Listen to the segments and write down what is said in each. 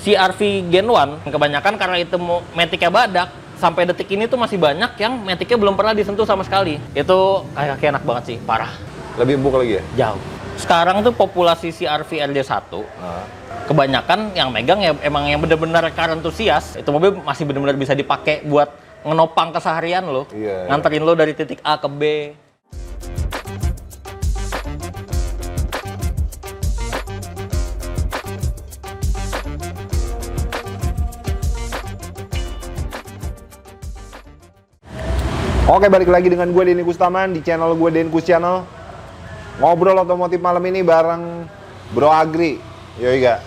CR-V Gen 1 kebanyakan karena itu matic-nya badak, sampai detik ini tuh masih banyak yang matic-nya belum pernah disentuh sama sekali. Itu kayak enak banget sih, parah. Lebih empuk lagi ya? Jauh. Sekarang tuh populasi CR-V RD1 kebanyakan yang megang ya emang yang bener-bener car enthusiast. Itu mobil masih bener-bener bisa dipakai buat ngenopang keseharian lo. Iya, nganterin lo dari titik A ke B. Oke, balik lagi dengan gue Denny Kustaman di channel gue Denkus Channel. Ngobrol otomotif malam ini bareng Bro Agri. Yoi gak?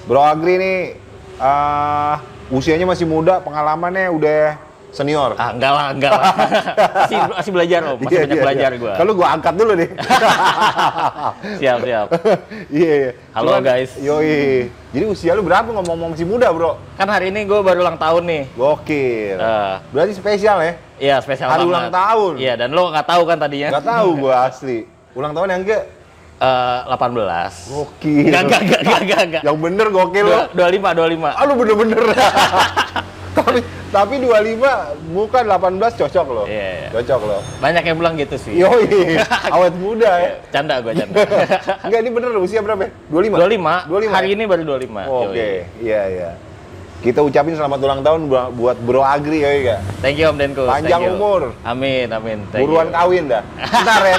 Bro Agri nih usianya masih muda, pengalamannya udah senior. Enggak lah. masih belajar om, masih banyak belajar gue. Kalau gue angkat dulu nih. Siap. Iya. Halo guys. Yoi. Jadi usia lu berapa ngomong-ngomong masih muda bro? Kan hari ini gue baru ulang tahun nih. Gokil. Berarti spesial ya? Iya spesial hari banget. Ulang tahun. Iya dan lo nggak tahu kan tadinya? Nggak tahu gue asli. Ulang tahun yang ke? 18. Gokil. Enggak. Yang bener gokil lo. 25. Ah lu bener-bener. tapi 25 bukan 18 cocok lo. Iya. Cocok lo. Banyak yang bilang gitu sih. Yoi. Awet muda ya. Canda. Enggak, ini bener usia berapa? 25. 25. Hari ini baru 25. Oke. Iya. Kita ucapin selamat ulang tahun buat Bro Agri ya. Thank you Om Denko. Panjang umur. Amin. Buruan kawin dah. Bentar ya.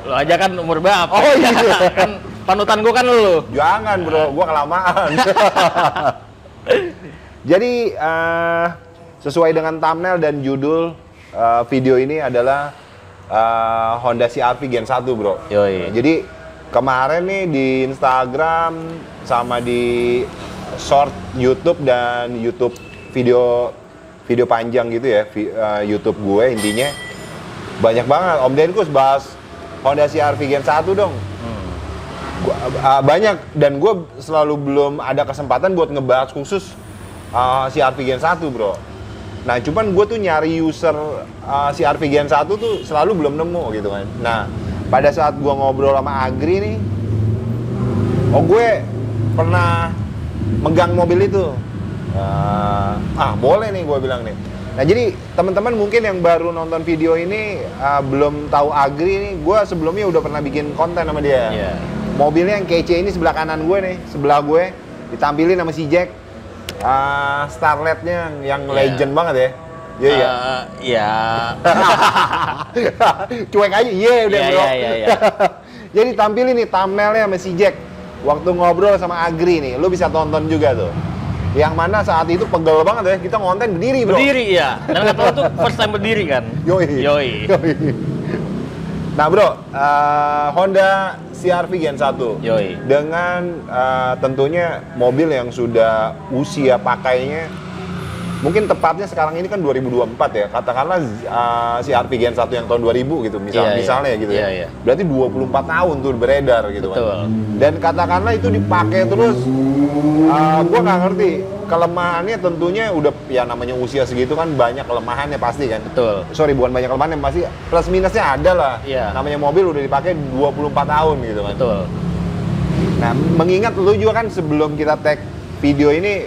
Lo aja kan umur berapa? Oh iya. Kan panutan gua kan lu. Jangan bro, gua kelamaan. Jadi sesuai dengan thumbnail dan judul video ini adalah Honda CR-V Gen 1 bro. Yoi. Jadi kemarin nih di Instagram sama di short YouTube dan YouTube video panjang gitu ya, YouTube gue intinya banyak banget Om Denkus bahas Honda CR-V Gen 1 dong. Banyak dan gue selalu belum ada kesempatan buat ngebahas khusus CR-V Gen 1 bro. Nah cuman gue tuh nyari user CR-V Gen 1 tuh selalu belum nemu gitu kan. Nah pada saat gue ngobrol sama Agri nih, gue pernah megang mobil itu. Boleh nih gue bilang nih. Nah jadi teman-teman mungkin yang baru nonton video ini belum tahu Agri nih, gue sebelumnya udah pernah bikin konten sama dia. Yeah. Mobilnya yang kece ini sebelah kanan gue nih, sebelah gue ditampilin sama si Jack. Starletnya yang legend banget ya. Iya. Cuek aja, udah bro. Iya. Jadi tampilin nih thumbnailnya sama si Jack. Waktu ngobrol sama Agri nih, lu bisa tonton juga tuh. Yang mana saat itu pegel banget ya, kita ngonten berdiri bro. Berdiri ya, dan kata lo tuh first time berdiri kan? Yoi. Nah bro, Honda CR-V Gen 1 Yoi. dengan tentunya mobil yang sudah usia pakainya mungkin tepatnya sekarang ini kan 2024 ya, katakanlah CR-V Gen 1 yang tahun 2000 gitu misalnya gitu ya. Iya. Berarti 24 tahun tuh beredar gitu. Betul. Kan. Dan katakanlah itu dipakai terus, gua nggak ngerti kelemahannya tentunya udah ya namanya usia segitu kan banyak kelemahannya pasti kan. Betul. Sorry bukan banyak kelemahannya, pasti plus minusnya ada lah. Iya. Namanya mobil udah dipakai 24 tahun gitu kan. Betul. Nah mengingat lu juga kan sebelum kita tag video ini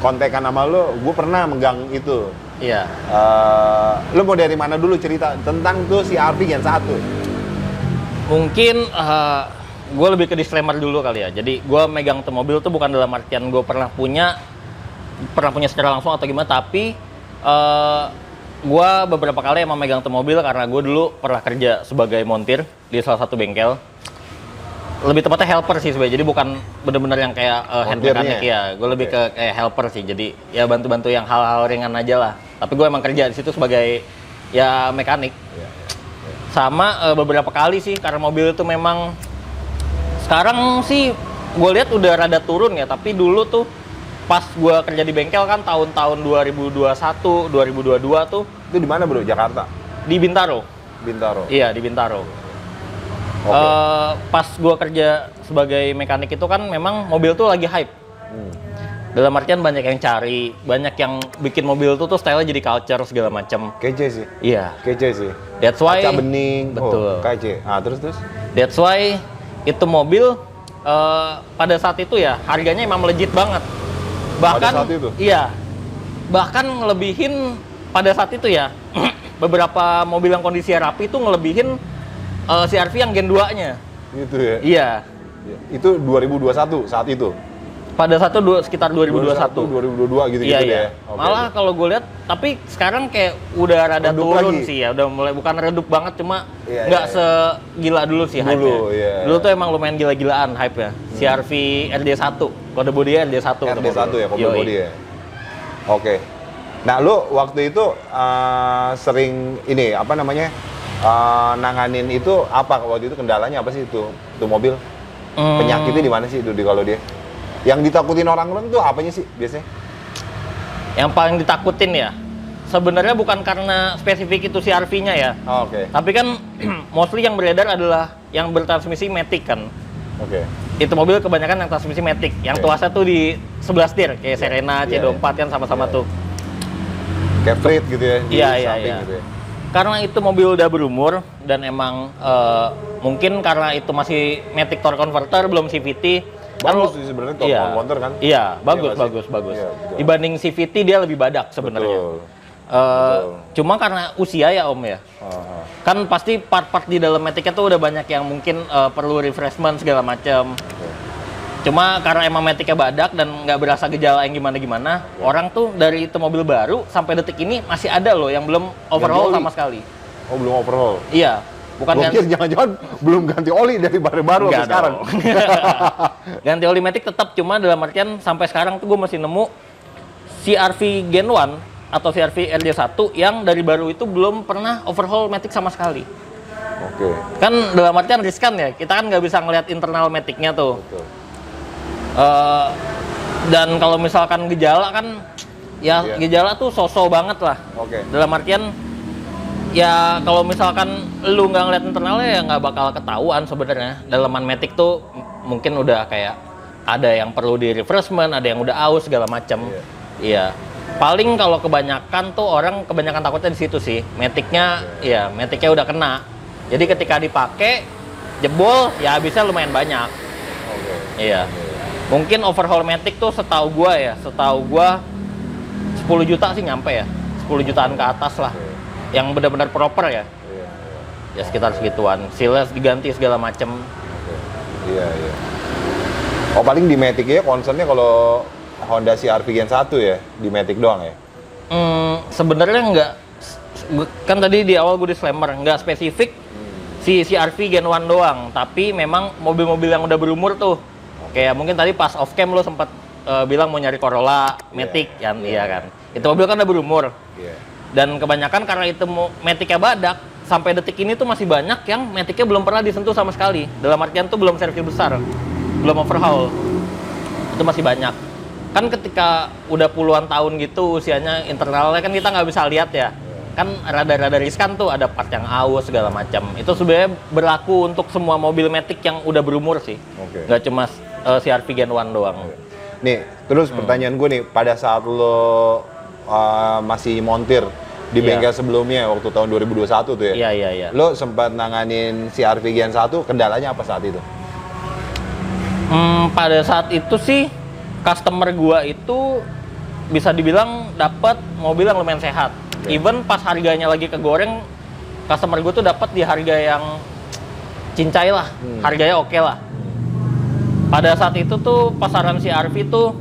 kontekan sama lu, gue pernah megang itu. Iya. Lu mau dari mana dulu cerita tentang tuh CR-V Gen 1? Mungkin gue lebih ke disclaimer dulu kali ya. Jadi gue megang tuh mobil tuh bukan dalam artian gue pernah punya secara langsung atau gimana, tapi gue beberapa kali emang megang tuh mobil karena gue dulu pernah kerja sebagai montir di salah satu bengkel. Lebih tepatnya helper sih sebenarnya, jadi bukan bener-bener yang kayak hand mechanic ya. Gue lebih ke kayak helper sih, jadi ya bantu-bantu yang hal-hal ringan aja lah. Tapi gue emang kerja di situ sebagai ya mekanik. Sama beberapa kali sih karena mobil itu memang sekarang sih gue lihat udah rada turun ya. Tapi dulu tuh pas gue kerja di bengkel kan tahun-tahun 2021, 2022 tuh. Itu di mana bro? Jakarta? Di Bintaro. Iya di Bintaro. Pas gue kerja sebagai mekanik itu kan memang mobil tuh lagi hype. Dalam artian banyak yang cari, banyak yang bikin mobil tuh style-nya jadi culture segala macam. Kece sih. Iya. Kece sih. That's why. Kaca bening. Betul. Kece. Terus. That's why itu mobil pada saat itu ya harganya emang melejit banget. Bahkan Pada saat itu? iya. Bahkan ngelebihin pada saat itu ya. Beberapa mobil yang kondisi rapi itu ngelebihin CR-V yang Gen 2-nya. Gitu ya. Iya. Itu 2021 saat itu. Pada saat itu sekitar 2021. 2022 gitu-gitu Iya, deh. iya. Ya? Oke. Malah kalau gue lihat, tapi sekarang kayak udah rada Redup turun lagi. sih ya. Udah mulai bukan redup banget, cuma Iya, nggak iya, segila dulu sih hype-nya. Dulu, iya. Dulu tuh emang lumayan gila-gilaan hype-nya. CR-V RD1, kode bodinya RD1. RD1 ya, mobil Yoi. body ya. Oke. Nah, lu waktu itu sering ini apa namanya? Nanganin itu apa waktu itu kendalanya apa sih itu mobil? Penyakitnya di mana sih itu kalau dia? Yang ditakutin orang tuh apanya sih biasanya? Yang paling ditakutin ya, sebenarnya bukan karena spesifik itu CR-V-nya ya. Oh, oke. Tapi kan mostly yang beredar adalah yang bertransmisi matic kan. Oke. Itu mobil kebanyakan yang transmisi matic. Yang Oke. tuasnya tuh di 11 setir, kayak Serena, Iya, C24 kan sama-sama Iya, tuh. Kayak Frit gitu ya? di Iya, samping iya. gitu ya? Karena itu mobil udah berumur dan emang mungkin karena itu masih matic torque converter belum CVT. Bagus sih sebenarnya torque converter kan? Iya, bagus, nggak sih? bagus, bagus. Iya, betul. Dibanding CVT dia lebih badak sebenarnya. Betul. Cuma karena usia ya Om ya. Kan pasti part-part di dalam matic-nya tuh udah banyak yang mungkin perlu refreshment segala macam. Cuma karena emang matic-nya badak dan nggak berasa gejala yang gimana-gimana, orang tuh dari itu mobil baru sampai detik ini masih ada loh yang belum overhaul oli. sama sekali. Oh, belum overhaul? Iya, bukan Gua pikir jangan-jangan belum ganti oli dari baru sampai Nggak sekarang. dong. Ganti oli matic tetap, cuma dalam artian sampai sekarang tuh gue masih nemu CR-V Gen 1 atau CR-V RD1 yang dari baru itu belum pernah overhaul matic sama sekali. Oke. Kan dalam artian riskan ya, kita kan nggak bisa ngelihat internal matic-nya tuh. Betul. Dan kalau misalkan gejala kan, ya Iya. gejala tuh so-so banget lah. Oke. Dalam artian, ya kalau misalkan lu nggak ngeliat internalnya ya nggak bakal ketahuan sebenarnya. Dalaman matic tuh mungkin udah kayak ada yang perlu di refreshment, ada yang udah aus segala macam. Iya. Paling kalau kebanyakan tuh orang kebanyakan takutnya di situ sih. Matic-nya, ya matic-nya udah kena. Jadi ketika dipakai jebol, ya habisnya lumayan banyak. Oke. Iya. Mungkin overhaul matic tuh setahu gua 10 juta sih nyampe ya. 10 jutaan ke atas lah. Yang benar-benar proper ya. Iya. Ya sekitar segituan. Seals diganti segala macem. Oke. Iya, iya. Oh, paling di Matic ya concernnya kalau Honda CR-V Gen 1 ya, di Matic doang ya? Sebenarnya nggak, kan tadi di awal gue disclaimer, nggak spesifik si CR-V Gen 1 doang, tapi memang mobil-mobil yang udah berumur tuh. Kayak mungkin tadi pas off cam lo sempat bilang mau nyari Corolla Matic kan, iya kan. Itu mobil kan udah berumur. Iya. Dan kebanyakan karena itu Matic-nya badak, sampai detik ini tuh masih banyak yang Matic-nya belum pernah disentuh sama sekali. Dalam artian tuh belum servis besar, belum overhaul. Itu masih banyak. Kan ketika udah puluhan tahun gitu usianya, internalnya kan kita nggak bisa lihat ya. Kan rada-rada riskan tuh, ada part yang aus segala macam. Itu sebenarnya berlaku untuk semua mobil Matic yang udah berumur sih. Oke. Nggak cuma CR-V Gen 1 doang. Nih, terus pertanyaan gue nih, pada saat lo masih montir di Iya. bengkel sebelumnya waktu tahun 2021 tuh ya? Iya. Lo sempat nanganin CR-V Gen 1, kendalanya apa saat itu? Pada saat itu sih customer gua itu bisa dibilang dapat mobil yang lumayan sehat. Even pas harganya lagi kegoreng, customer gua tuh dapat di harga yang cincai lah, harganya oke lah. Pada saat itu tuh pasaran CR-V tuh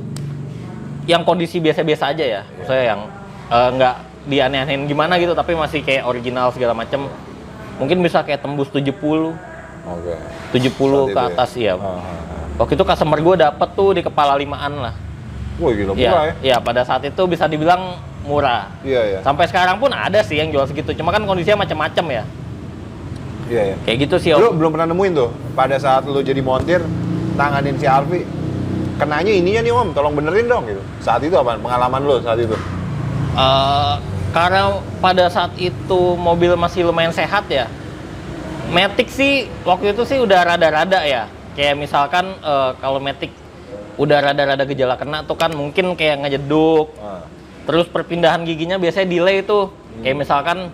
yang kondisi biasa-biasa aja ya, maksudnya yang nggak dianeh-anehin gimana gitu, tapi masih kayak original segala macam. Mungkin bisa kayak tembus 70. Oke. 70 Saat ke itu atas ya? ya. Waktu itu customer gue dapet tuh di kepala 5-an lah. Wah, gila murah ya? Iya, pada saat itu bisa dibilang murah. Iya, iya. Sampai sekarang pun ada sih yang jual segitu, cuma kan kondisinya macam-macam ya. Iya, iya. Kayak gitu sih Lo Om. belum pernah nemuin tuh, pada saat lo jadi montir, tanganin CR-V, kenanya ininya nih Om, tolong benerin dong gitu. Saat itu apa? Pengalaman lo saat itu? Karena pada saat itu mobil masih lumayan sehat ya. Matic sih waktu itu sih udah rada-rada ya. Kayak misalkan kalau Matic udah rada-rada gejala kena tuh kan mungkin kayak ngejeduk. Terus perpindahan giginya biasanya delay tuh. Kayak misalkan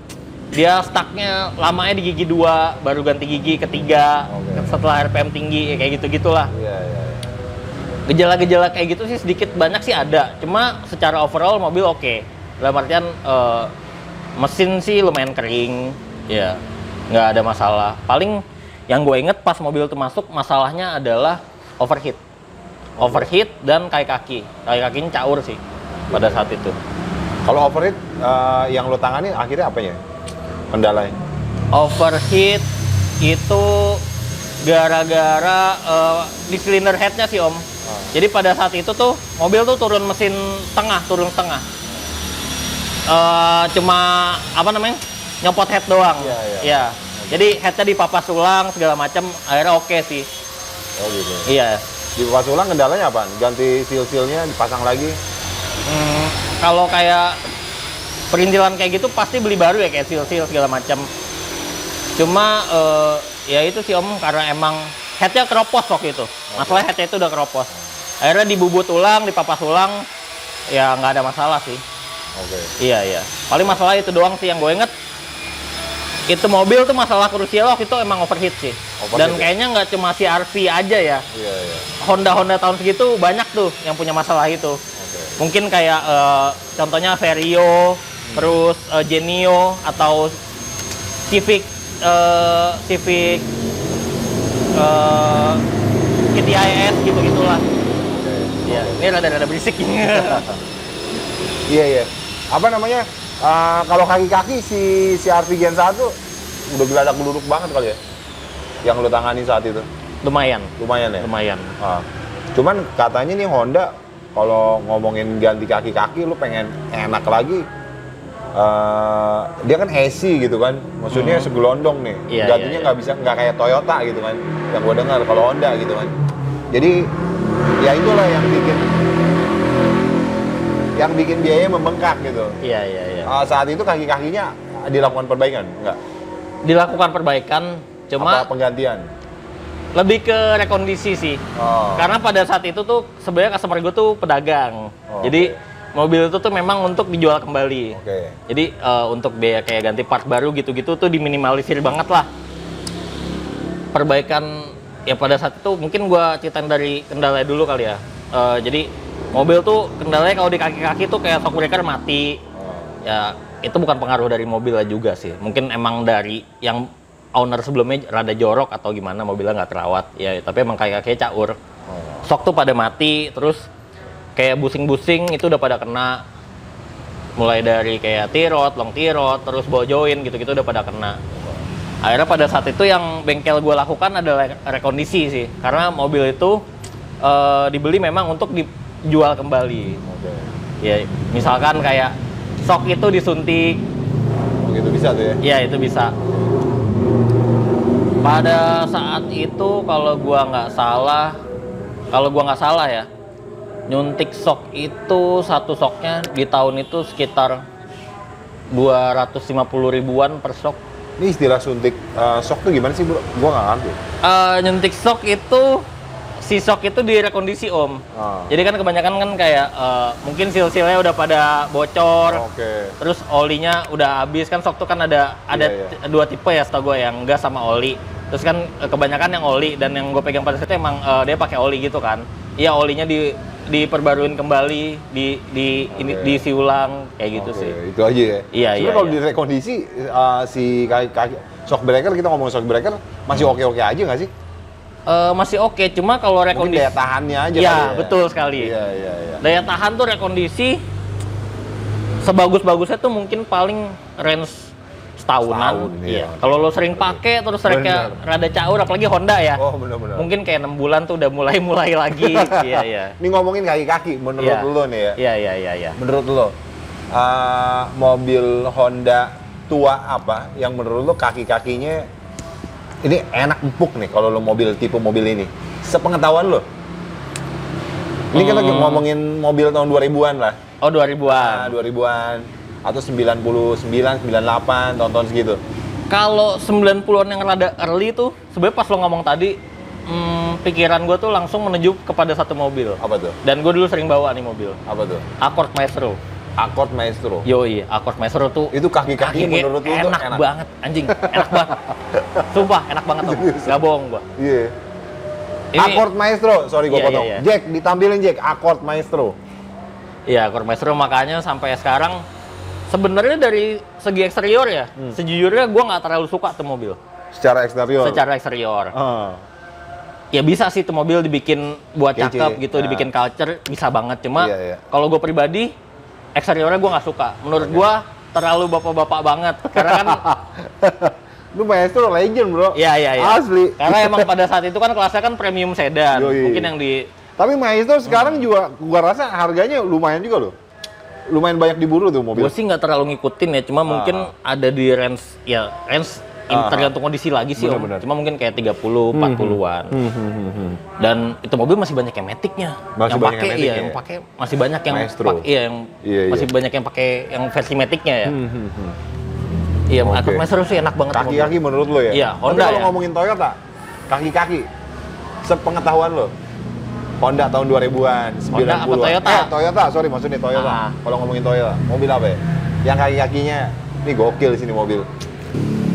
dia stucknya lamanya di gigi 2, baru ganti gigi ketiga Oke. setelah RPM tinggi, kayak gitu-gitulah. Iya, iya. Gejala-gejala kayak gitu sih sedikit banyak sih ada. Cuma secara overall mobil oke. Dalam artian mesin sih lumayan kering. Ya, nggak ada masalah. Paling yang gue inget pas mobil itu masuk masalahnya adalah overheat. Overheat dan kaki-kaki. Kaki-kakinya caur sih pada saat itu. Kalau overheat yang lo tangani akhirnya apanya? Kendalanya? Overheat itu gara-gara di silinder headnya sih om. Jadi pada saat itu tuh mobil tuh turun setengah. Cuma apa namanya nyopot head doang. Ya. Jadi headnya dipapas ulang segala macam, akhirnya oke sih. Oh gitu. Iya. Dipapas ulang kendalanya apa? Ganti seal-sealnya, dipasang lagi? Kalau kayak perintilan kayak gitu pasti beli baru ya kayak seal segala macam. Cuma ya itu sih om karena emang headnya keropos waktu itu. Masalah headnya itu udah keropos. Akhirnya dibubut ulang, dipapas ulang, ya nggak ada masalah sih. Oke. Iya. Paling masalah itu doang sih yang gue inget. Itu mobil tuh masalah krusial waktu itu emang overheat sih. Dan kayaknya nggak cuma si RV aja ya. Iya. Honda tahun segitu banyak tuh yang punya masalah itu. Mungkin kayak contohnya Vario, terus Genio atau Civic GTIS gitu-gitulah. Iya, ini rada-rada berisik. Iya. Apa namanya? Kalau kaki-kaki si RV Gen 1 udah geladak geluduk banget kali ya? Yang lo tangani saat itu? Lumayan ya? Lumayan. Cuman katanya nih Honda, kalau ngomongin ganti kaki-kaki, lo pengen enak lagi, dia kan AC gitu kan, maksudnya segelondong nih, gantinya nggak kayak Toyota gitu kan, yang gue dengar kalau Honda gitu kan. Jadi ya itulah yang bikin biayanya membengkak gitu. Iya. Saat itu kaki-kakinya dilakukan perbaikan, nggak? Dilakukan perbaikan, cuma apa penggantian? lebih ke rekondisi sih. Karena pada saat itu tuh sebenarnya customer gue tuh pedagang. Jadi mobil itu tuh memang untuk dijual kembali. Jadi untuk biaya kayak ganti part baru gitu-gitu tuh diminimalisir banget lah. Perbaikan ya pada saat itu mungkin gue ceritain dari kendala dulu kali ya. Jadi mobil tuh kendalanya kalau di kaki-kaki tuh kayak shock breaker mati. Ya itu bukan pengaruh dari mobilnya juga sih. Mungkin emang dari yang owner sebelumnya rada jorok atau gimana, mobilnya nggak terawat. Ya tapi emang kaki-kakinya caur. Shock tuh pada mati, terus kayak busing-busing itu udah pada kena. Mulai dari kayak T-rod, long T-rod, terus ball joint gitu-gitu udah pada kena. Akhirnya pada saat itu yang bengkel gue lakukan adalah rekondisi sih. Karena mobil itu dibeli memang untuk dijual kembali. Ya misalkan kayak shock itu disuntik. Begitu bisa tuh ya? Iya itu bisa. Pada saat itu kalau gua nggak salah ya, nyuntik shock itu satu shocknya di tahun itu sekitar 250 ribuan per shock. Ini istilah suntik shock tuh gimana sih bro? Gua nggak ngerti. Nyuntik shock itu si shock itu direkondisi om. Jadi kan kebanyakan kan kayak mungkin seal-sealnya udah pada bocor. Terus olinya udah habis kan, shock tuh kan ada dua tipe ya setahu gue, yang gas sama oli. Terus kan kebanyakan yang oli, dan yang gue pegang pada saat itu emang dia pakai oli gitu kan. Iya olinya diperbaruin kembali, diisi ulang kayak gitu sih. Itu aja ya. Iya. Sebenarnya kalau direkondisi si kaki shock breaker, kita ngomong shock breaker masih oke aja nggak sih? Masih oke, cuma kalau rekondisi daya tahannya aja ya, betul sekali. Iya. Daya tahan tuh rekondisi sebagus-bagusnya tuh mungkin paling range setahunan. Iya. Kalau lo sering pakai terus rada caur, apalagi Honda ya. Benar. Mungkin kayak 6 bulan tuh udah mulai lagi. Iya. Ini ngomongin kaki-kaki, menurut lo nih ya? Iya. Menurut lo, mobil Honda tua apa yang menurut lo kaki-kakinya ini enak empuk nih kalau lo tipe mobil ini? Sepengetahuan lo? Ini kita ngomongin mobil tahun 2000-an lah. Oh 2000-an. 2000-an atau 99, 98, tahun-tahun segitu. Kalau 90-an yang rada early tuh, sebenarnya pas lo ngomong tadi, pikiran gue tuh langsung menuju kepada satu mobil. Apa tuh? Dan gue dulu sering bawa nih mobil. Apa tuh? Accord Maestro. Accord Maestro. Yoi, Accord Maestro tuh itu kaki-kaki menurut lu tuh enak banget, anjing. Enak banget. Sumpah, enak banget tuh. Gak bohong gua. Iya. Accord Maestro, sorry gue Iya, potong. iya, iya. Jack, ditampilin Jack, Accord Maestro. Iya, Accord Maestro, makanya sampai sekarang sebenarnya dari segi eksterior ya, sejujurnya gue nggak terlalu suka tuh mobil. Secara eksterior. Secara eksterior. Ah. Ya bisa sih tuh mobil dibikin buat Kece, cakep gitu, nah. dibikin culture, bisa banget. Cuma Iya, iya. kalau gue pribadi, eksteriornya gue nggak suka. Menurut gue terlalu bapak-bapak banget. Karena kan, Lu Maestro legend bro. iya. Asli. Karena emang pada saat itu kan kelasnya kan premium sedan. Yoi. Mungkin yang di Tapi Maestro sekarang juga gua rasa harganya lumayan juga loh. Lumayan banyak diburu tuh mobil. gue sih nggak terlalu ngikutin ya. Cuma mungkin ada di range, tergantung kondisi lagi sih om. Bener-bener. Cuma mungkin kayak 30, 40-an. Dan itu mobil masih banyak yang matic-nya. Masih yang banyak pakai, yang matic iya, ya? yang pakai masih banyak yang Maestro. iya, Iya. masih banyak yang pakai yang versi matic-nya ya. Iya, Oke. Accord Maestro sih enak banget. tuh mobil. Kaki-kaki menurut lo ya? Iya, Tapi Honda kalau ya. ngomongin Toyota, kaki-kaki, sepengetahuan lo, Honda tahun 2000-an, 90-an. Honda apa Toyota? Toyota, sorry maksudnya Toyota. Ah. Kalau ngomongin Toyota, mobil apa ya? Yang kaki-kakinya, ini gokil sini mobil.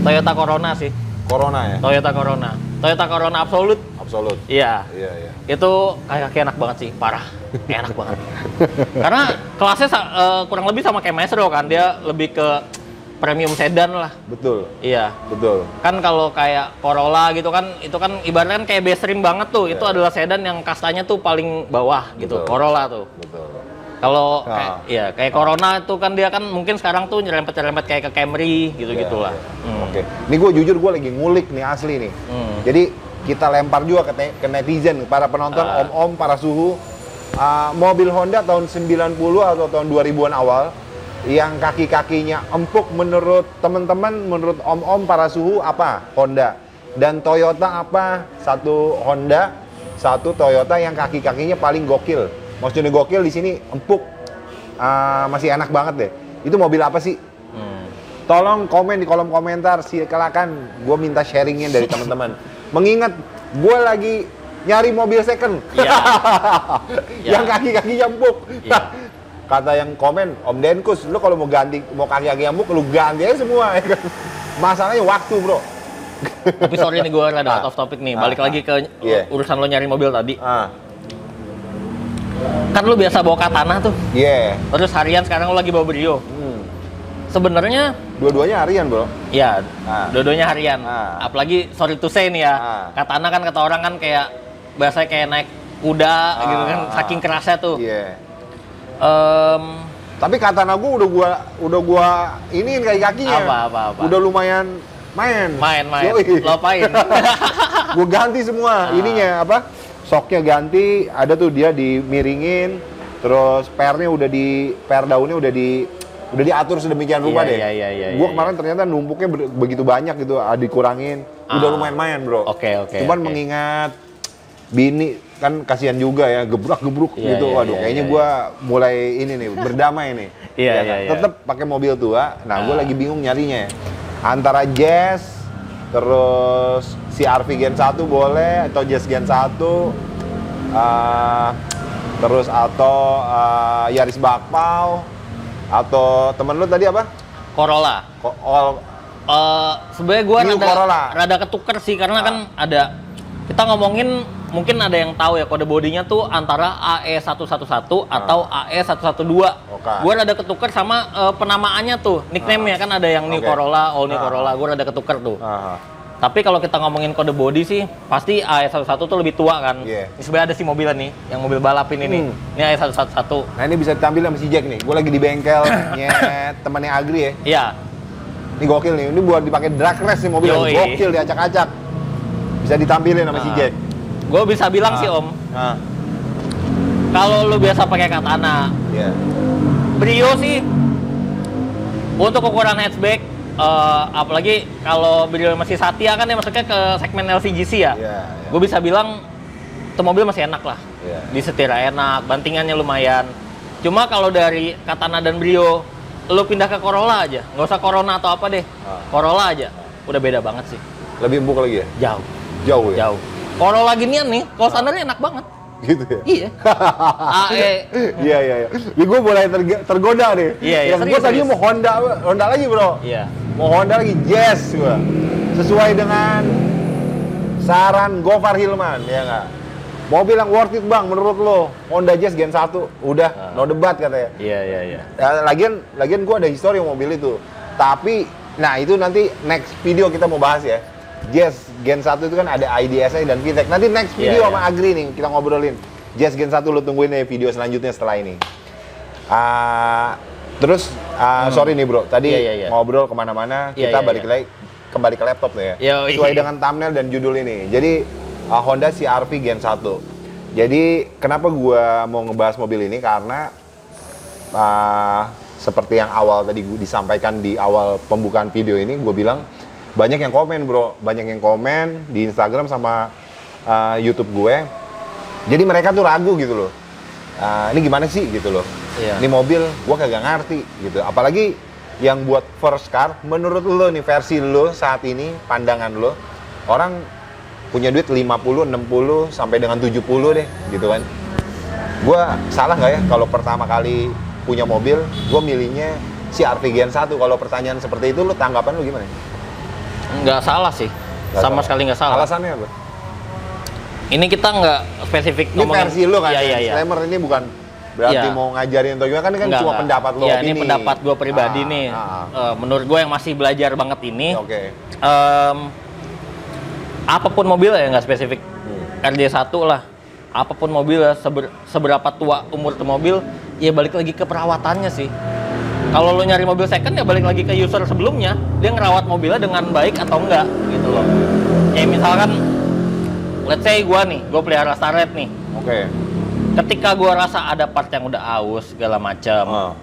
Toyota Corona sih. Corona ya? Toyota Corona Absolute. Absolut. Iya. Iya. Itu kaki enak banget sih, parah. Enak banget. Karena kelasnya kurang lebih sama kayak Maestro kan, dia lebih ke premium sedan lah. Betul, Iya. betul. Kan kalau kayak Corolla gitu kan, itu kan ibaratnya kan kayak base trim banget tuh. Itu adalah sedan yang kastanya tuh paling bawah gitu, Betul. Corolla tuh. Betul. Kalau Nah. kayak Corona itu kan dia kan mungkin sekarang tuh nyerempet-nyerempet kayak ke Camry gitu-gitulah. Iya. Oke. Ini gue jujur gue lagi ngulik nih asli nih. Jadi kita lempar juga ke netizen, para penonton, om-om, para suhu. Mobil Honda tahun 90 atau tahun 2000-an awal yang kaki-kakinya empuk menurut teman-teman, menurut om-om para suhu apa? Honda. Dan Toyota apa? Satu Honda, satu Toyota yang kaki-kakinya paling gokil. Maksudnya gokil di sini empuk, masih enak banget deh. Itu mobil apa sih? Tolong komen di kolom komentar, silakan. Gue minta sharingnya dari teman-teman. Mengingat gue lagi nyari mobil second, Iya. yang kaki-kakinya empuk. Iya. Kata yang komen, Om Denkus, lu kalau mau kaki-kaki empuk, lu ganti aja semua. Ya kan? Masalahnya waktu bro. Tapi sorry nih gue rada out of topic nih. Balik lagi ke Iya. urusan lo nyari mobil tadi. Ah, Kan lo biasa bawa Katana tuh. yeah. Terus harian sekarang lo lagi bawa Brio. Sebenarnya Dua-duanya harian bro. ya, Ah. dua-duanya harian. Ah. Apalagi sorry to say nih ya. Ah. Katana kan kata orang kan kayak biasanya kayak naik kuda gitu kan, saking kerasnya tuh. Iya. Em, Tapi Katana gua udah gua iniin kaki-kakinya. Apa? Udah lumayan main. main. Yoi. Lo apain? Gue ganti semua ininya apa, soknya ganti, ada tuh dia dimiringin, terus per daunnya udah diatur sedemikian rupa deh. Iya, Gue kemarin ternyata numpuknya begitu banyak gitu, dikurangin, udah lumayan main bro. Oke. Cuman oke. mengingat bini kan kasihan juga ya, gebrak-gebruk Iya, gitu. iya, Waduh, iya, kayaknya iya. gue mulai ini nih berdamai nih. Iya, Ya kan? iya, iya. Tetep pakai mobil tua. Nah, gue lagi bingung nyarinya. Antara Jazz, terus CR-V Gen 1 boleh, atau Jazz Gen 1, terus atau Yaris Bakpao, atau temen lu tadi apa? Corolla. Sebenarnya gue New Corolla. rada ketuker sih karena kan ada kita ngomongin mungkin ada yang tahu ya kode bodinya tuh antara AE111 atau AE112. Oke. Gue rada ketuker sama penamaannya tuh, nickname-nya kan ada yang New Oke. Corolla, All New Corolla. Gue rada ketuker tuh. Aha. Tapi kalau kita ngomongin kode body sih pasti AE11 tuh lebih tua kan. Iya. Ini sebenarnya ada sih mobilnya nih, yang mobil balap ini nih. Ini AE111. Nah ini bisa ditampil sama si Jack nih. Gue lagi di bengkel nyet temannya Agri ya. Iya. Ini gokil nih. Ini buat dipakai drag race nih mobil. Yoi. Gokil diacak-acak. Bisa ditampilin sama si Jack. Gue bisa bilang sih Om, Nah, kalau lu biasa pakai Katana, iya. Brio sih untuk ukuran hatchback, apalagi kalau Brio masih Satya kan dia masuknya ke segmen LCGC ya. Iya. Gue bisa bilang itu mobil masih enak lah. Iya. Disetir enak, bantingannya lumayan. Cuma kalau dari Katana dan Brio, lu pindah ke Corolla aja, nggak usah Corona atau apa deh, Corolla aja, udah beda banget sih. Lebih empuk lagi ya? Jauh, Jauh ya? jauh. Corolla ginian nih, kalau standarnya enak banget. Gitu ya? Iya. AE. Iya. Ini gue mulai tergoda nih. Iya, Yang gue serius, tadinya serius. mau Honda lagi bro. Iya. Mau Honda lagi Jazz gue. Sesuai dengan saran Gofar Hilman, ya nggak? Mobil yang worth it bang, menurut lo? Honda Jazz Gen 1, udah, no debat katanya. Iya. Lagian gue ada histori mobil itu. Tapi, nah itu nanti next video kita mau bahas ya. Jazz Gen 1 itu kan ada IDSI dan VTEC. Nanti next video sama Agri nih, kita ngobrolin. Jazz Gen 1 lo tungguin nih video selanjutnya setelah ini. Terus, sorry nih bro, tadi ngobrol kemana-mana, kita balik lagi kembali ke laptop nih ya. Sesuai dengan thumbnail dan judul ini. Jadi, Honda CR-V Gen 1. Jadi kenapa gua mau ngebahas mobil ini karena seperti yang awal tadi gua disampaikan di awal pembukaan video ini, gue bilang banyak yang komen bro, banyak yang komen di Instagram sama YouTube gue. Jadi mereka tuh ragu gitu loh. Ini gimana sih gitu loh. Ini mobil gua kagak ngerti gitu. Apalagi yang buat first car, menurut lo nih versi lo saat ini, pandangan lo, orang punya duit 50, 60, sampai dengan 70 deh, gitu kan. Gua salah nggak ya kalau pertama kali punya mobil, gua milihnya CR-V Gen 1. Kalau pertanyaan seperti itu, lu tanggapan lu gimana? Nggak salah sih, sama sekali nggak salah. Alasannya apa? Ini kita nggak spesifik Ini versi lu kan, Iya. disclaimer ini bukan berarti mau ngajarin atau gimana, kan ini kan cuma pendapat lo, opini. Ini pendapat gue pribadi nih. Menurut gue yang masih belajar banget ini, apapun mobil ya nggak spesifik RJ1 lah, apapun mobil ya, seberapa tua umur tuh mobil, ya balik lagi ke perawatannya sih. Kalau lo nyari mobil second ya balik lagi ke user sebelumnya, dia ngerawat mobilnya dengan baik atau enggak gitu loh. Ya misalkan, let's say gue pelihara Starlet nih. Ketika gue rasa ada part yang udah aus segala macam,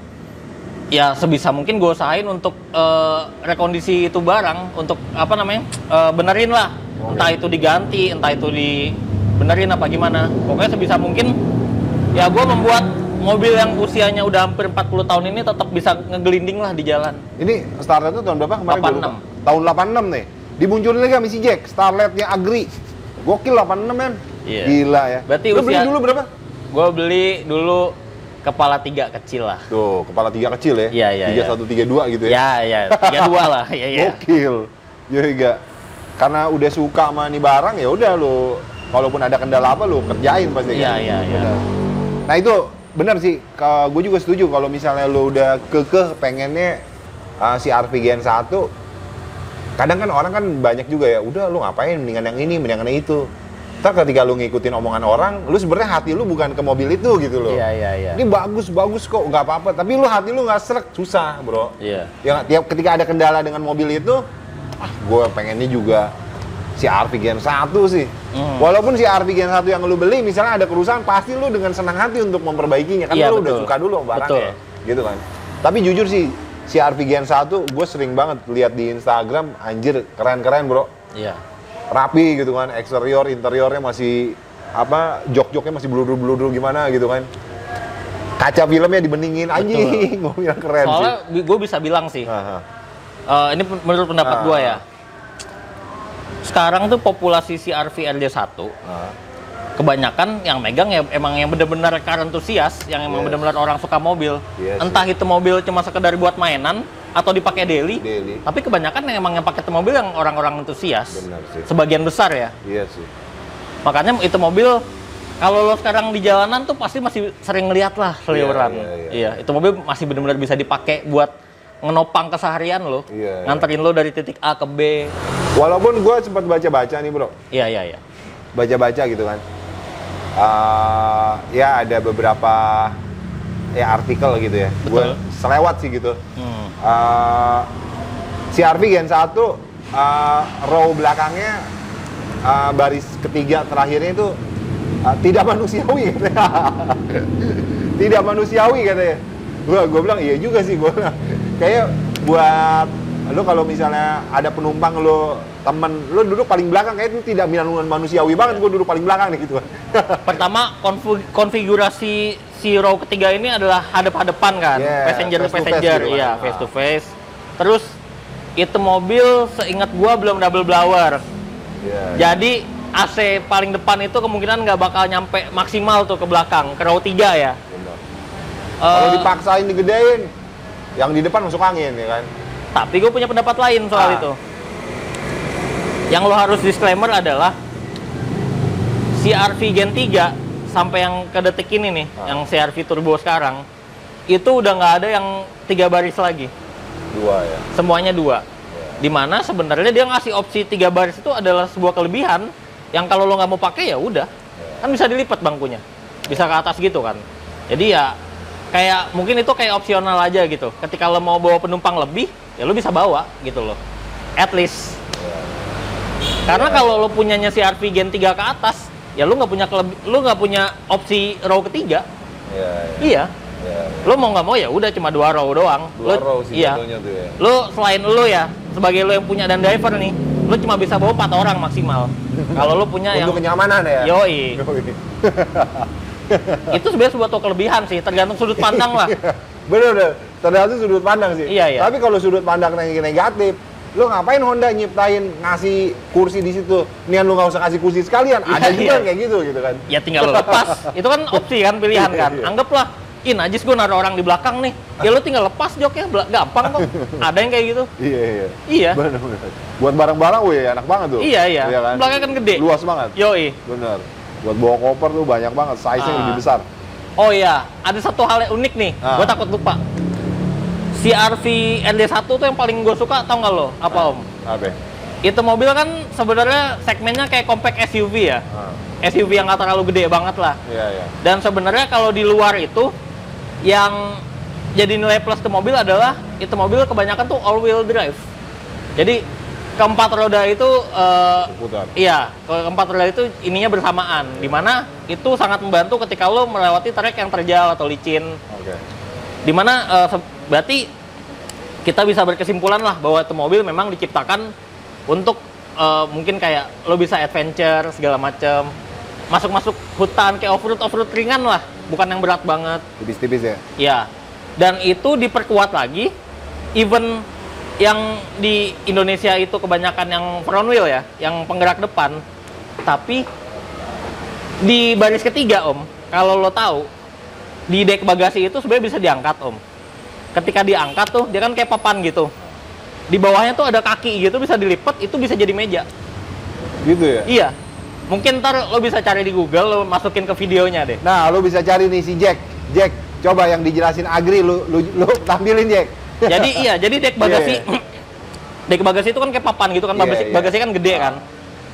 ya sebisa mungkin gue usahain untuk rekondisi itu barang, untuk benerin lah. Entah itu diganti, entah itu dibenerin apa gimana. Pokoknya sebisa mungkin ya gue membuat mobil yang usianya udah hampir 40 tahun ini tetap bisa ngegelinding lah di jalan. Ini Starlet itu tahun berapa kemarin? 86. Tahun 86 nih. Dimunculin lagi sama si Jack, Starletnya Agri. Gokil 86 men. Iya. Gila ya. Berarti lu beli dulu berapa? Gue beli dulu kepala 3 kecil lah. Tuh, kepala 3 kecil ya? Iya. 3132 gitu ya? Iya. 32 lah. Iya. Gokil. Juga. Karena udah suka sama nih barang, ya udah lu, walaupun ada kendala apa lu kerjain pasti kan? Iya. Nah itu benar sih, gue juga setuju kalau misalnya lu udah kekeh pengennya CR-V Gen 1, kadang kan orang kan banyak juga ya, udah lu ngapain, mendingan yang ini, mendingan yang itu. Ntar ketika lu ngikutin omongan orang, lu sebenarnya hati lu bukan ke mobil itu gitu loh. Iya. Ini bagus kok, nggak apa-apa. Tapi lu hati lu nggak srek, susah bro. Iya. Ya, ketika ada kendala dengan mobil itu, gue pengennya juga CR-V Gen 1 sih. Walaupun CR-V Gen 1 yang lu beli, misalnya ada kerusakan, pasti lu dengan senang hati untuk memperbaikinya. Kan lu udah suka dulu sama barangnya. Gitu kan. Tapi jujur sih, CR-V Gen 1, gue sering banget lihat di Instagram, anjir keren-keren bro. Iya. Rapi gitu kan, eksterior, interiornya masih jok-joknya masih bludur-bludur gimana gitu kan. Kaca filmnya dibeningin, anjing, gue bilang keren. Soalnya gue bisa bilang sih, ini menurut pendapat gue ya. Sekarang tuh populasi CR-V RJ1, kebanyakan yang megang ya emang yang benar-benar car enthusiast, yang emang benar-benar orang suka mobil. Entah itu mobil cuma sekedar buat mainan atau dipakai daily. Tapi kebanyakan yang emang yang pakai itu mobil yang orang-orang antusias. Sebagian besar ya. Iya sih. Makanya itu mobil kalau lo sekarang di jalanan tuh pasti masih sering ngeliat lah seliweran. Iya, itu mobil masih benar-benar bisa dipakai buat ngenopang keseharian lo, nganterin lo dari titik A ke B. Walaupun gue sempat baca-baca nih bro. Iya. Baca-baca gitu kan. Ya ada beberapa artikel gitu ya. Gue selewat sih gitu. CR-V Gen 1 row belakangnya baris ketiga terakhirnya itu tidak manusiawi katanya. Tidak manusiawi katanya. Gue bilang iya juga sih, gue kayak buat lu kalau misalnya ada penumpang lu temen lu duduk paling belakang, kayak itu tidak manusiawi banget. Gue duduk paling belakang nih gitu. Pertama konfigurasi si row ketiga ini adalah hadap-hadapan kan, passenger to passenger, iya face to face. Terus itu mobil seingat gua belum double blower. Jadi AC paling depan itu kemungkinan nggak bakal nyampe maksimal tuh ke belakang, ke row 3 ya. Kalau dipaksain digedein, yang di depan masuk angin ya kan. Tapi gue punya pendapat lain soal itu. Yang lo harus disclaimer adalah CR-V Gen 3 sampai yang ke detik ini nih, yang CR-V Turbo sekarang, itu udah nggak ada yang 3 baris lagi. 2 ya. Semuanya 2. Dimana sebenarnya dia ngasih opsi 3 baris itu adalah sebuah kelebihan yang kalau lo nggak mau pakai ya udah, kan bisa dilipat bangkunya, bisa ke atas gitu kan. Jadi ya kayak mungkin itu kayak opsional aja gitu. Ketika lo mau bawa penumpang lebih, ya lo bisa bawa gitu loh. At least. Karena kalau lo punyanya CR-V Gen 3 ke atas, ya lo nggak punya opsi row ketiga. Iya. Lo mau nggak mau ya udah cuma 2 row doang. 2 row sih iya. tuh ya. Lo selain lo ya, sebagai lo yang punya dan driver nih, lo cuma bisa bawa 4 orang maksimal. Kalau lo punya yang untuk kenyamanan ya. Yoi. Itu sebenarnya sebuah kelebihan sih, tergantung sudut pandang lah. Bener, tergantung sudut pandang sih. Iya. Tapi kalau sudut pandang negatif, lo ngapain Honda nyiptain ngasih kursi di situ? Nian lo nggak usah kasih kursi sekalian. Ada juga yang kayak gitu kan? Ya tinggal lo lepas. Itu kan opsi kan, pilihan kan. Anggaplah, najis gue naruh orang di belakang nih. Ya lo tinggal lepas joknya, gampang kok. Ada yang kayak gitu. Iya. Bener. Buat barang-barang, enak banget tuh. Iya. Kan? Belakangnya kan gede. Luas banget. Yoi. Bener. Buat bawa koper tuh banyak banget, size-nya lebih besar. Oh iya, ada satu hal yang unik nih, gue takut lupa. CR-V RD1 tuh yang paling gue suka, tau nggak lo? Apa Om? Apa? Itu mobil kan sebenarnya segmennya kayak compact SUV ya. SUV yang nggak terlalu gede banget lah. Iya. Dan sebenarnya kalau di luar itu, yang jadi nilai plus ke mobil adalah, itu mobil kebanyakan tuh all-wheel drive. Jadi, keempat roda itu keempat roda itu ininya bersamaan, dimana itu sangat membantu ketika lo melewati trek yang terjal atau licin. Dimana berarti kita bisa berkesimpulan lah bahwa itu mobil memang diciptakan untuk mungkin kayak lo bisa adventure segala macam, masuk hutan kayak off-road ringan lah, bukan yang berat banget, tipis-tipis ya. Iya, dan itu diperkuat lagi, even yang di Indonesia itu kebanyakan yang front wheel ya, yang penggerak depan. Tapi di baris ketiga Om, kalau lo tahu, di dek bagasi itu sebenarnya bisa diangkat Om. Ketika diangkat tuh, dia kan kayak papan gitu. Di bawahnya tuh ada kaki gitu, bisa dilipat, itu bisa jadi meja. Gitu ya? Iya. Mungkin ntar lo bisa cari di Google, lo masukin ke videonya deh. Nah, lo bisa cari nih si Jack. Jack, coba yang dijelasin Agri, lo tampilin Jack. Jadi dek bagasi, dek bagasi itu kan kayak papan gitu kan, bagasi kan gede kan,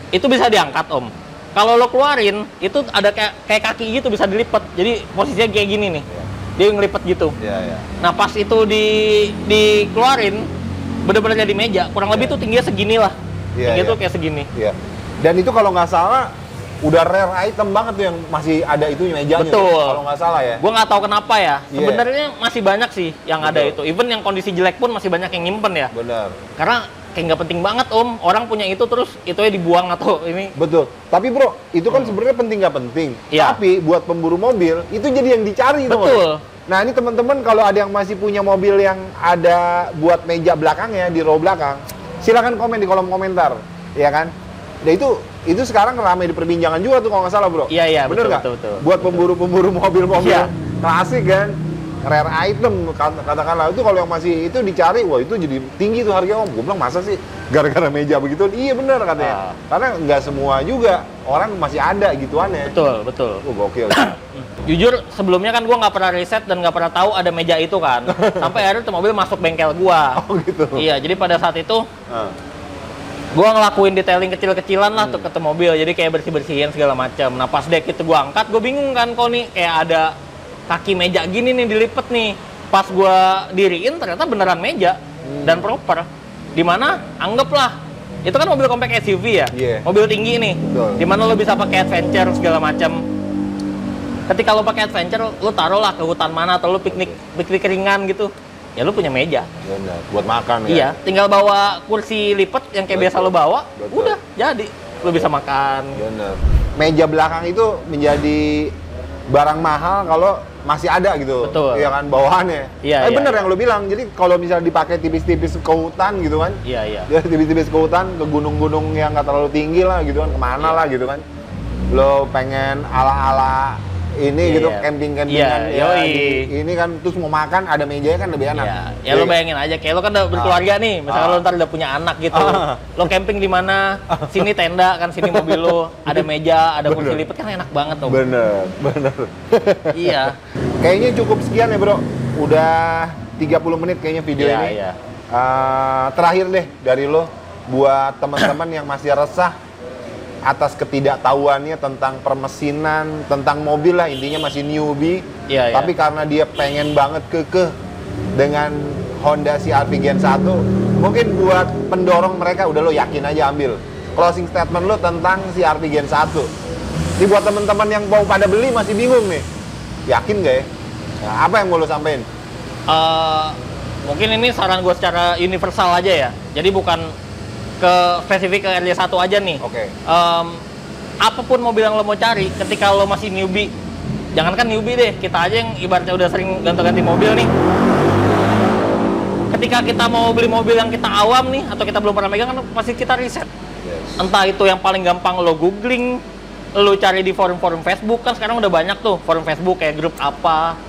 itu bisa diangkat Om. Kalau lo keluarin, itu ada kayak kaki gitu bisa dilipat, jadi posisinya kayak gini nih, dia ngelipet gitu. Nah pas itu dikeluarin, bener-bener jadi meja, kurang lebih tuh tingginya segini lah, tingginya tuh kayak segini. Dan itu kalau nggak salah, udah rare item banget tuh yang masih ada itu mejanya. Betul. Kalau nggak salah ya. Gue nggak tahu kenapa ya. Sebenarnya masih banyak sih yang ada itu. Even yang kondisi jelek pun masih banyak yang nyimpen ya. Benar. Karena kayak nggak penting banget Om. Orang punya itu terus itu ya dibuang atau ini. Betul. Tapi bro, itu kan sebenarnya penting nggak penting. Iya. Tapi buat pemburu mobil itu jadi yang dicari. Betul. Nah ini teman-teman kalau ada yang masih punya mobil yang ada buat meja belakangnya di row belakang, silakan komen di kolom komentar, ya kan? Nah itu sekarang ramai diperbincangan juga tuh kalau nggak salah bro. Iya bener nggak? Betul. Buat pemburu mobil-mobil klasik kan, rare item katakanlah itu kalau yang masih itu dicari, wah itu jadi tinggi tuh harganya Om. Gue bilang masa sih gara-gara meja begitu? Iya bener katanya. Karena nggak semua juga orang masih ada gituannya. Betul. Gokil. Jujur sebelumnya kan gue nggak pernah riset dan nggak pernah tahu ada meja itu kan. Sampai akhirnya tuh mobil masuk bengkel gue. Oh gitu. Iya, jadi pada saat itu gue ngelakuin detailing kecil-kecilan lah tuh ke mobil, jadi kayak bersih-bersihin segala macam. Nah pas dek itu gue angkat, gue bingung kan kok nih kayak ada kaki meja gini nih dilipet nih. Pas gue diriin ternyata beneran meja dan proper. Dimana anggaplah itu kan mobil compact SUV ya, mobil tinggi nih. Dimana lo bisa pakai adventure segala macam. Ketika lo pakai adventure, lo taruh lah ke hutan mana atau lo piknik ringan gitu. Ya lu punya meja. Benar, buat makan ya. Iya, tinggal bawa kursi lipat yang kayak biasa lo bawa, udah jadi. Lu bisa makan. Benar. Meja belakang itu menjadi barang mahal kalau masih ada gitu. Betul. Iya kan bawahannya. Iya. Bener yang lu bilang. Jadi kalau misalnya dipakai tipis-tipis ke hutan gitu kan. Iya. Ya tipis-tipis ke hutan, ke gunung-gunung yang nggak terlalu tinggi lah gitu kan, kemana lah gitu kan. Lo pengen ala-ala ini Iya, gitu iya. camping-campingan Iya, ya, yoi. ini kan terus mau makan ada mejanya kan lebih enak. Iya, ya lo bayangin aja, kayak lo kan udah berkeluarga nih, misalkan lo ntar udah punya anak gitu, lo camping di mana, sini tenda kan, sini mobil lo, ada meja, ada kursi lipat kan enak banget tuh. Bener. Iya. Kayaknya cukup sekian ya bro. Udah 30 menit kayaknya video Iya, ini. iya. Terakhir deh dari lo buat teman-teman yang masih resah atas ketidaktahuannya tentang permesinan, tentang mobil lah, intinya masih newbie. Iya, Tapi karena dia pengen banget kekeh dengan Honda CR-V Gen 1, mungkin buat pendorong mereka udah lo yakin aja ambil. Closing statement lo tentang CR-V Gen 1. Ini buat teman-teman yang mau pada beli masih bingung nih. Yakin gak ya? Nah, apa yang mau lo sampein? Mungkin ini saran gue secara universal aja ya, jadi bukan ke spesifik ke RJ1 aja nih. Oke. Apapun mobil yang lo mau cari, ketika lo masih newbie, jangankan newbie deh, kita aja yang ibaratnya udah sering ganti-ganti mobil nih. Ketika kita mau beli mobil yang kita awam nih, atau kita belum pernah megang, kan pasti kita riset. Yes. Entah itu yang paling gampang lo googling, lo cari di forum-forum Facebook, kan sekarang udah banyak tuh forum Facebook kayak grup apa,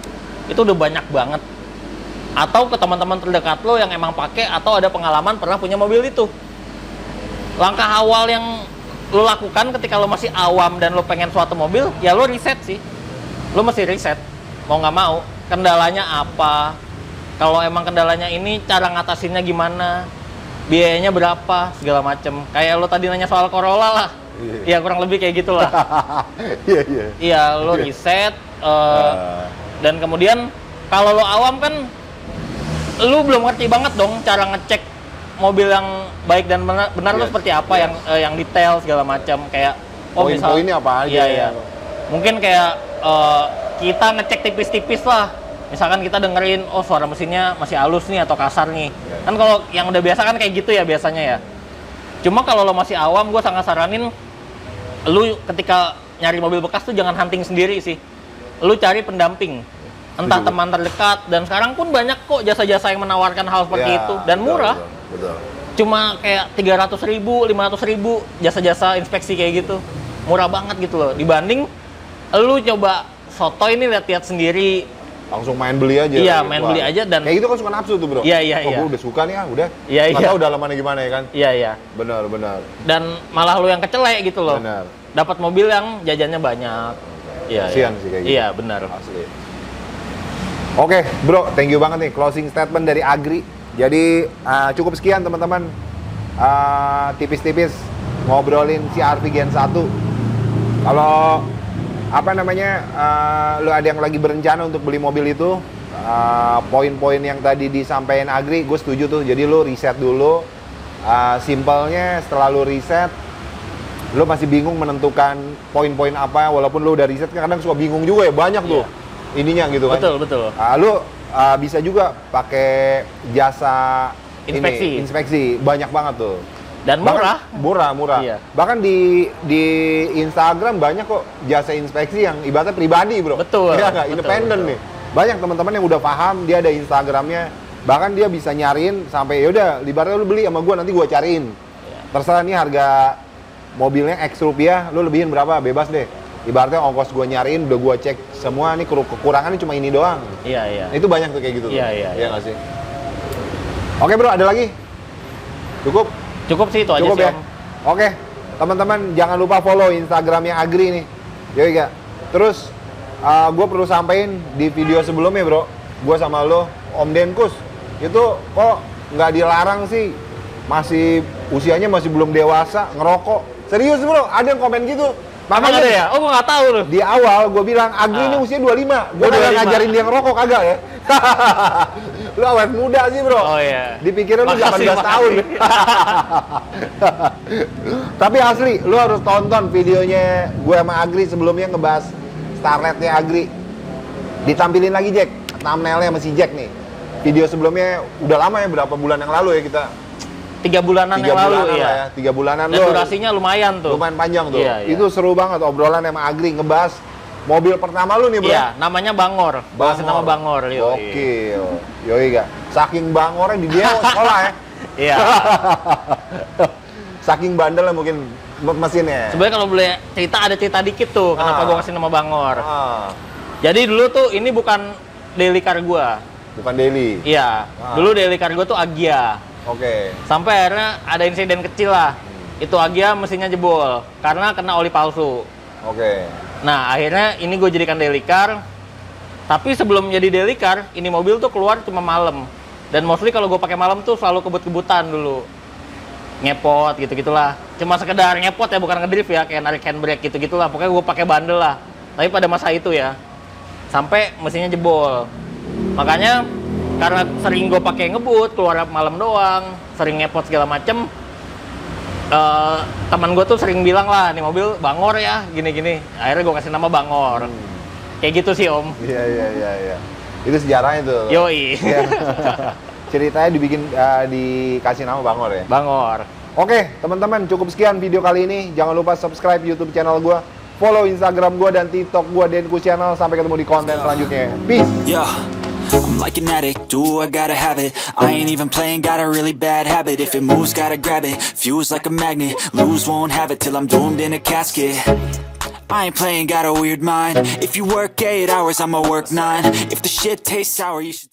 itu udah banyak banget. Atau ke teman-teman terdekat lo yang emang pakai atau ada pengalaman pernah punya mobil itu. Langkah awal yang lo lakukan ketika lo masih awam dan lo pengen suatu mobil, ya lo riset sih. Lo mesti riset, mau nggak mau. Kendalanya apa? Kalau emang kendalanya ini, cara ngatasinnya gimana? Biayanya berapa? Segala macem. Kayak lo tadi nanya soal Corolla lah. Ya kurang lebih kayak gitulah. Iya, iya. Iya, lo riset. Dan kemudian, kalau lo awam kan, lo belum ngerti banget dong cara ngecek mobil yang baik dan benar itu seperti apa, yang detail segala macam, kayak Poin-poinnya apa aja. iya. Mungkin kayak kita ngecek tipis-tipis lah, misalkan kita dengerin suara mesinnya masih halus nih atau kasar nih. Kan kalau yang udah biasa kan kayak gitu ya biasanya ya. Cuma kalau lo masih awam, gue sangat saranin lu ketika nyari mobil bekas tuh jangan hunting sendiri sih, lu cari pendamping, entah teman terdekat, dan sekarang pun banyak kok jasa-jasa yang menawarkan hal seperti itu dan murah. Betul. Cuma kayak 300.000, 500.000 jasa-jasa inspeksi kayak gitu, murah banget gitu loh. Dibanding lu coba soto ini lihat-lihat sendiri, Langsung main beli aja. Iya, main beli aja dan kayak gitu kan suka nafsu tuh bro. Iya. Gue udah suka nih udah. Iya. Nggak tahu dalamannya gimana ya kan. Iya. Benar. Dan malah lu yang kecelek gitu loh. Benar. Dapat mobil yang jajannya banyak. Iya. Kasian sih kayak gitu. Iya, benar. Asli. Oke, bro, thank you banget nih closing statement dari Agri. Jadi cukup sekian teman-teman. Tipis-tipis ngobrolin CR-V Gen 1. Kalau apa namanya, lo ada yang lagi berencana untuk beli mobil itu, poin-poin yang tadi disampaikan Agri, gue setuju tuh. Jadi lo riset dulu. Simpelnya setelah lo riset, lo masih bingung menentukan poin-poin apa, walaupun lo udah riset kadang suka bingung juga ya, banyak tuh ininya gitu kan. Betul. Lo bisa juga pakai jasa inspeksi, banyak banget tuh. Dan murah. Murah. Iya. Bahkan di Instagram banyak kok jasa inspeksi yang ibaratnya pribadi, bro. Betul. Iya nggak, independen nih. Banyak teman-teman yang udah paham, dia ada Instagramnya. Bahkan dia bisa nyariin sampai yaudah, ibaratnya lu beli sama gua, nanti gua cariin. Terserah nih harga mobilnya X rupiah, lu lebihin berapa, bebas deh. Ibaratnya ongkos gua nyariin, udah gua cek semua nih, kekurangannya cuma ini doang. Iya. Itu banyak tuh kayak gitu. Iya. Iya nggak sih? Oke bro, ada lagi? Cukup sih itu aja Cukup sih, ya? Om. Oke, teman-teman jangan lupa follow Instagramnya Agri nih. Yoi gak? Terus gue perlu sampein di video sebelumnya bro, gue sama lo, Om Denkus, itu kok nggak dilarang sih, masih usianya masih belum dewasa ngerokok. Serius bro, ada yang komen gitu. Emang ada ya? Oh, gue nggak tahu loh. Di awal gue bilang Agri ini usia 25, gue udah 25. ngajarin dia ngerokok kagak ya? Lu awet muda sih bro. Oh iya. Dipikirnya lu 18 Makasih. tahun. Tapi asli, lu harus tonton videonya gue sama Agri sebelumnya ngebahas Starletnya Agri. Ditampilin lagi Jack, thumbnailnya masih Jack nih. Video sebelumnya udah lama ya, berapa bulan yang lalu ya kita. 3 bulanan yang lalu ya. 3 bulanan Dan durasinya lumayan tuh. Lumayan panjang tuh. Iya. Itu seru banget obrolan sama Agri ngebahas mobil pertama lu nih bro. Iya, namanya Bangor. Bahas nama Bangor. Oke. Yoi gak? Saking bangornya di dia sekolah ya. Iya. Saking bandelnya mungkin mesinnya. Sebenarnya kalau boleh cerita, ada cerita dikit tuh kenapa gue kasih nama Bangor. Jadi dulu tuh ini bukan daily car gue. Bukan daily. Iya. Dulu daily car gue tuh Agya. Oke. Sampai akhirnya ada insiden kecil lah. Itu Agya mesinnya jebol karena kena oli palsu. Oke. Nah, akhirnya ini gue jadikan daily car. Tapi sebelum jadi daily car, ini mobil tuh keluar cuma malam. Dan mostly kalau gue pakai malam tuh selalu kebut-kebutan dulu. Ngepot gitu-gitulah. Cuma sekedar ngepot ya, bukan ngedrift ya, kayak narik handbrake gitu-gitulah. Pokoknya gue pakai bandel lah. Tapi pada masa itu ya, sampai mesinnya jebol. Makanya karena sering gue pakai ngebut, keluar malam doang, sering ngepot segala macem. Teman gue tuh sering bilang lah, nih mobil Bangor ya, gini-gini. Akhirnya gue kasih nama Bangor. Kayak gitu sih Om. Iya. Itu sejarahnya tuh. Yoi. Iya. Ceritanya dikasih nama Bangor ya. Bangor. Oke, teman-teman, cukup sekian video kali ini. Jangan lupa subscribe YouTube channel gue, follow Instagram gue dan TikTok gue, Denku Channel. Sampai ketemu di konten selanjutnya. Peace. Yeah, I'm like an addict, do I gotta have it. I ain't even playing, got a really bad habit. If it moves, gotta grab it, fuse like a magnet. Lose, won't have it till I'm doomed in a casket. I ain't playing, got a weird mind. If you work 8 hours, I'ma work 9. If the shit tastes sour, you should